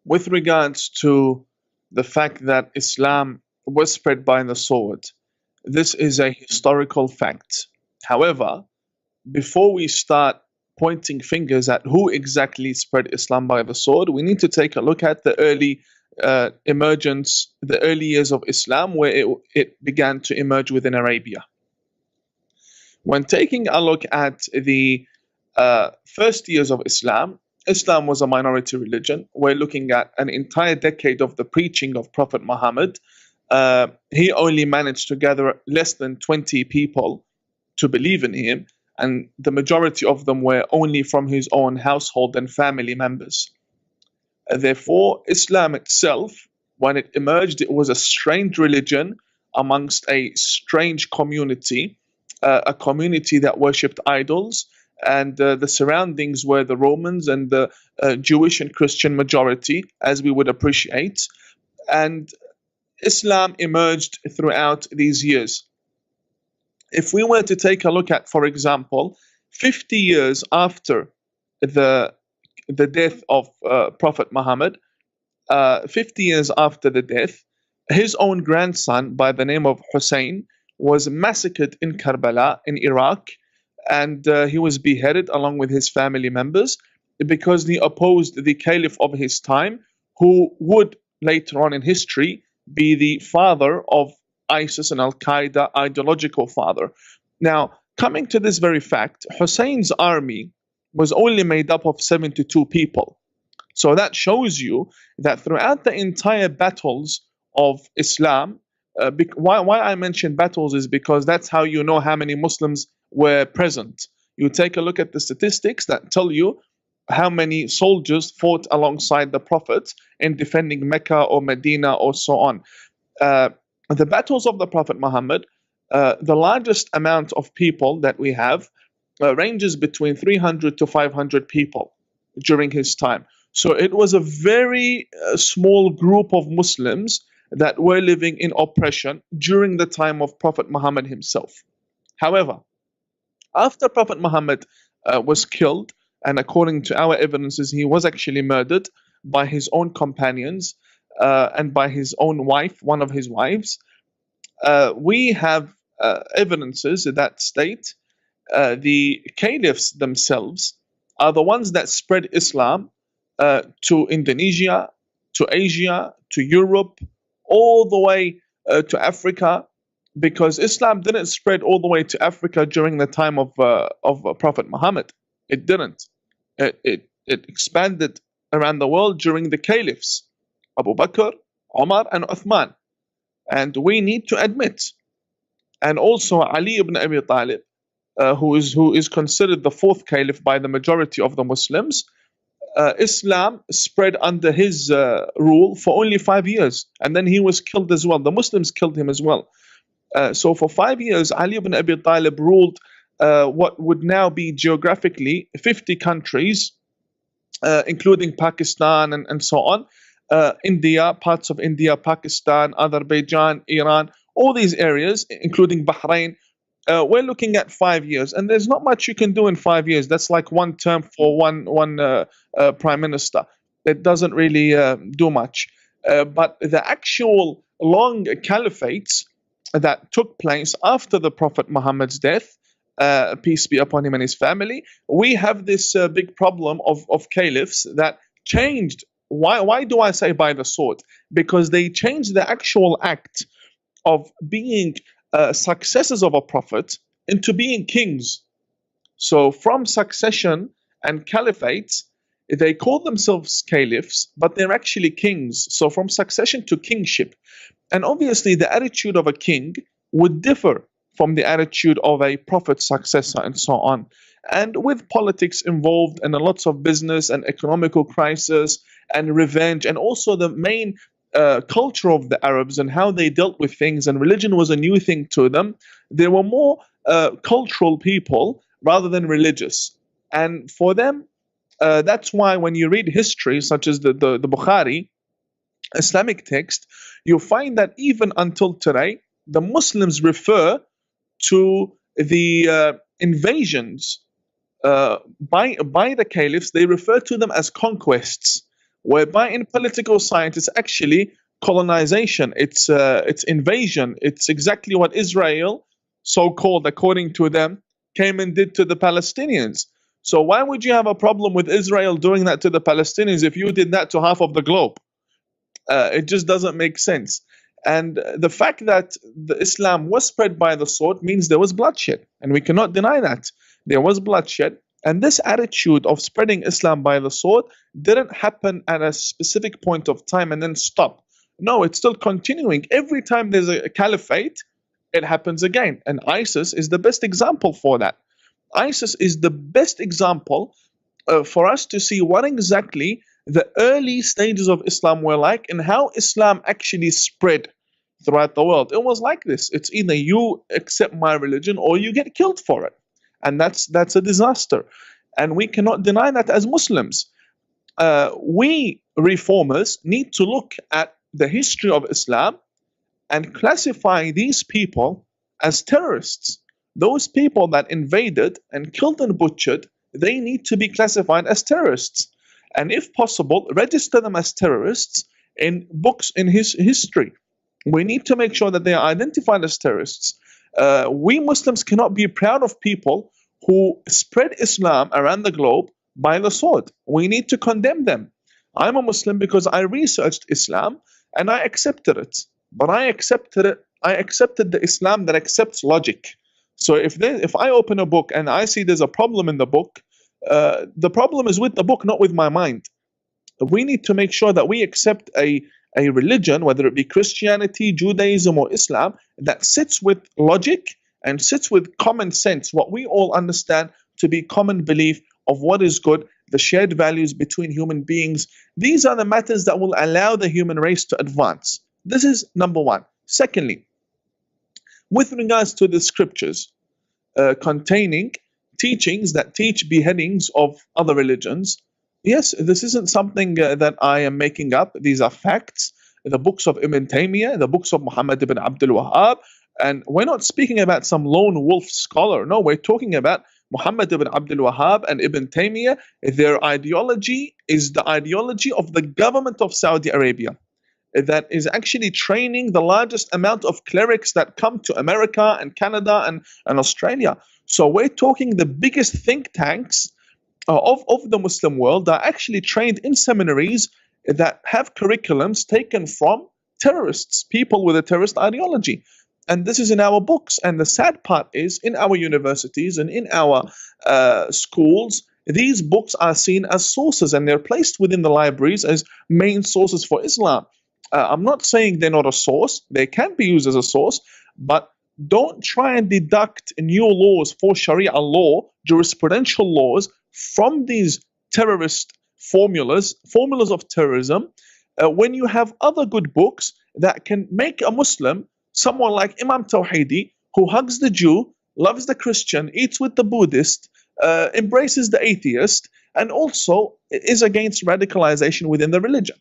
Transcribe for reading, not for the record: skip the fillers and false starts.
with regards to the fact that Islam was spread by the sword, this is a historical fact. However, before we start pointing fingers at who exactly spread Islam by the sword, we need to take a look at the early emergence, the early years of Islam, where it began to emerge within Arabia. When taking a look at the first years of Islam, Islam was a minority religion. We're looking at an entire decade of the preaching of Prophet Muhammad. He only managed to gather less than 20 people to believe in him, and the majority of them were only from his own household and family members. Therefore, Islam itself, when it emerged, it was a strange religion amongst a strange community, a community that worshipped idols, and the surroundings were the Romans and the Jewish and Christian majority, as we would appreciate. And Islam emerged throughout these years. If we were to take a look at, for example, 50 years after the death of Prophet Muhammad, 50 years after the death, his own grandson by the name of Hussein was massacred in Karbala in Iraq, and he was beheaded along with his family members because he opposed the caliph of his time, who would later on in history be the father of ISIS and Al-Qaeda, ideological father. Now, coming to this very fact, Hussein's army was only made up of 72 people. So that shows you that throughout the entire battles of Islam, why I mention battles is because that's how you know how many Muslims were present. You take a look at the statistics that tell you how many soldiers fought alongside the Prophet in defending Mecca or Medina or so on. The battles of the Prophet Muhammad, the largest amount of people that we have ranges between 300 to 500 people during his time. So it was a very small group of Muslims that were living in oppression during the time of Prophet Muhammad himself. However, after Prophet Muhammad was killed, and according to our evidences, he was actually murdered by his own companions and by his own wife, one of his wives, we have evidences that state the caliphs themselves are the ones that spread Islam to Indonesia, to Asia, to Europe, all the way to Africa, because Islam didn't spread all the way to Africa during the time of Prophet Muhammad. It didn't. It expanded around the world during the caliphs, Abu Bakr, Umar, and Uthman. And we need to admit, and also Ali ibn Abi Talib, who is considered the fourth caliph by the majority of the Muslims, Islam spread under his rule for only 5 years, and then he was killed as well. The Muslims killed him as well. So for 5 years, Ali ibn Abi Talib ruled what would now be geographically 50 countries, including Pakistan and so on, India, parts of India, Pakistan, Azerbaijan, Iran, all these areas, including Bahrain. We're looking at 5 years, and there's not much you can do in 5 years. That's like one term for one prime minister. It doesn't really do much. But the actual long caliphates that took place after the Prophet Muhammad's death, peace be upon him and his family, we have this big problem of caliphs that changed. Why do I say by the sword? Because they changed the actual act of being successors of a prophet into being kings. So from succession and caliphates, they call themselves caliphs, but they're actually kings. So from succession to kingship. And obviously the attitude of a king would differ from the attitude of a prophet successor and so on. And with politics involved and lots of business and economical crisis and revenge, and also the main culture of the Arabs and how they dealt with things, and religion was a new thing to them. They were more cultural people rather than religious. And for them, that's why when you read history, such as the Bukhari, Islamic text, you find that even until today, the Muslims refer to the invasions by the caliphs. They refer to them as conquests. whereby in political science it's actually colonization, it's invasion. It's exactly what Israel, so-called according to them, came and did to the Palestinians. So why would you have a problem with Israel doing that to the Palestinians if you did that to half of the globe? It just doesn't make sense. And the fact that the Islam was spread by the sword means there was bloodshed, and we cannot deny that there was bloodshed. And this attitude of spreading Islam by the sword didn't happen at a specific point of time and then stop. No, it's still continuing. Every time there's a caliphate, it happens again. And ISIS is the best example for that. ISIS is the best example for us to see what exactly the early stages of Islam were like and how Islam actually spread throughout the world. It was like this. It's either you accept my religion or you get killed for it. And that's a disaster. And we cannot deny that as Muslims. We reformers need to look at the history of Islam and classify these people as terrorists. Those people that invaded and killed and butchered, they need to be classified as terrorists. And if possible, register them as terrorists in books in his history. We need to make sure that they are identified as terrorists. We Muslims cannot be proud of people who spread Islam around the globe by the sword. We need to condemn them. I'm a Muslim because I researched Islam and I accepted it. But I accepted the Islam that accepts logic. So if I open a book and I see there's a problem in the book, the problem is with the book, not with my mind. We need to make sure that we accept a religion, whether it be Christianity, Judaism, or Islam, that sits with logic and sits with common sense, what we all understand to be common belief of what is good, the shared values between human beings. These are the matters that will allow the human race to advance. This is number one. Secondly, with regards to the scriptures containing teachings that teach beheadings of other religions, yes, this isn't something that I am making up. These are facts. The books of Ibn Taymiyyah, the books of Muhammad ibn Abdul Wahhab, and we're not speaking about some lone wolf scholar. No, we're talking about Muhammad ibn Abdul Wahhab and Ibn Taymiyyah. Their ideology is the ideology of the government of Saudi Arabia that is actually training the largest amount of clerics that come to America and Canada and Australia. So we're talking the biggest think tanks of the Muslim world that are actually trained in seminaries that have curriculums taken from terrorists, people with a terrorist ideology. And this is in our books. And the sad part is, in our universities and in our schools, these books are seen as sources and they're placed within the libraries as main sources for Islam. I'm not saying they're not a source. They can be used as a source, but don't try and deduct new laws for Sharia law, jurisprudential laws, from these terrorist formulas of terrorism, when you have other good books that can make a Muslim, someone like Imam Tawhidi, who hugs the Jew, loves the Christian, eats with the Buddhist, embraces the atheist, and also is against radicalization within the religion.